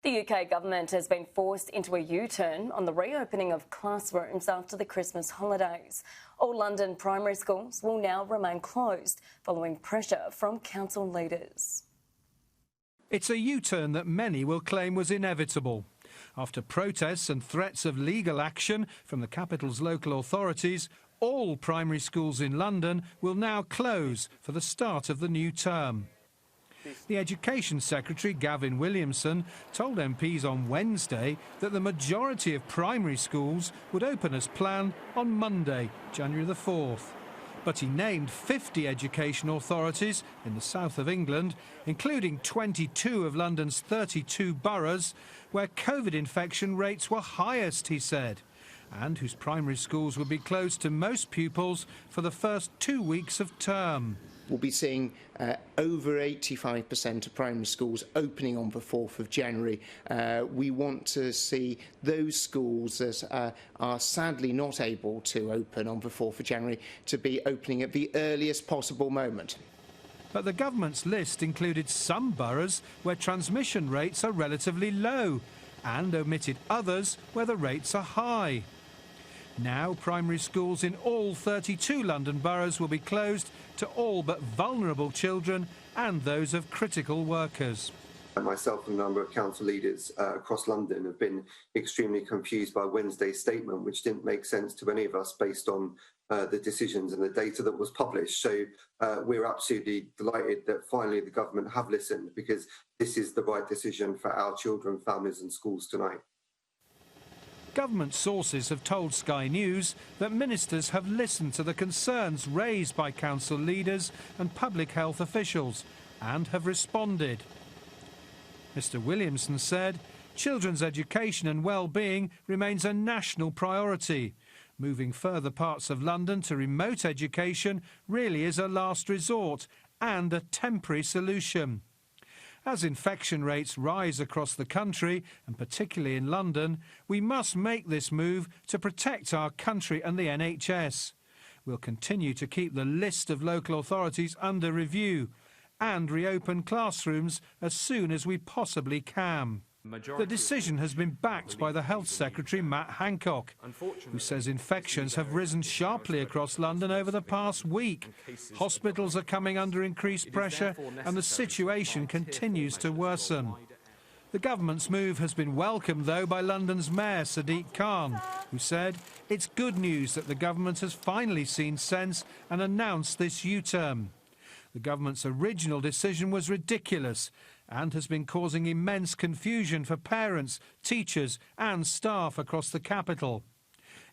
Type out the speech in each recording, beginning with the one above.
The UK government has been forced into a U-turn on the reopening of classrooms after the Christmas holidays. All London primary schools will now remain closed following pressure from council leaders. It's a U-turn that many will claim was inevitable. After protests and threats of legal action from the capital's local authorities, all primary schools in London will now close for the start of the new term. The Education Secretary Gavin Wilson told MPs on Wednesday that the majority of primary schools would open as planned on Monday, January the 4th. But he named 50 education authorities in the south of England, including 22 of London's 32 boroughs, where COVID infection rates were highest, he said, and whose primary schools would be closed to most pupils for the first 2 weeks of term. We'll be seeing over 85% of primary schools opening on the 4th of January. We want to see those schools that are sadly not able to open on the 4th of January to be opening at the earliest possible moment. But the government's list included some boroughs where transmission rates are relatively low and omitted others where the rates are high. Now, primary schools in all 32 London boroughs will be closed to all but vulnerable children and those of critical workers. Myself and a number of council leaders across London have been extremely confused by Wednesday's statement, which didn't make sense to any of us based on the decisions and the data that was published. So we're absolutely delighted that finally the government have listened, because this is the right decision for our children, families and schools tonight. Government sources have told Sky News that ministers have listened to the concerns raised by council leaders and public health officials and have responded. Mr Williamson said children's education and well-being remains a national priority. Moving further parts of London to remote education really is a last resort and a temporary solution. As infection rates rise across the country, and particularly in London, we must make this move to protect our country and the NHS. We'll continue to keep the list of local authorities under review and reopen classrooms as soon as we possibly can. The decision has been backed by the Health Secretary Matt Hancock, who says infections have risen sharply across London over the past week. Hospitals are coming under increased pressure and the situation continues to worsen. The government's move has been welcomed, though, by London's Mayor Sadiq Khan, who said it's good news that the government has finally seen sense and announced this U-turn. The government's original decision was ridiculous and has been causing immense confusion for parents, teachers and staff across the capital.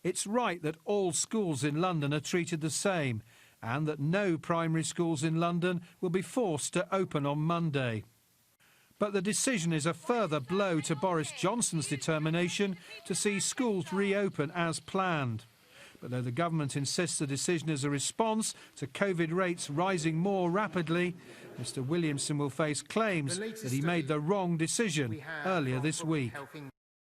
It's right that all schools in London are treated the same and that no primary schools in London will be forced to open on Monday. But the decision is a further blow to Boris Johnson's determination to see schools reopen as planned. But though the government insists the decision is a response to COVID rates rising more rapidly, Mr Williamson will face claims that he made the wrong decision earlier this week.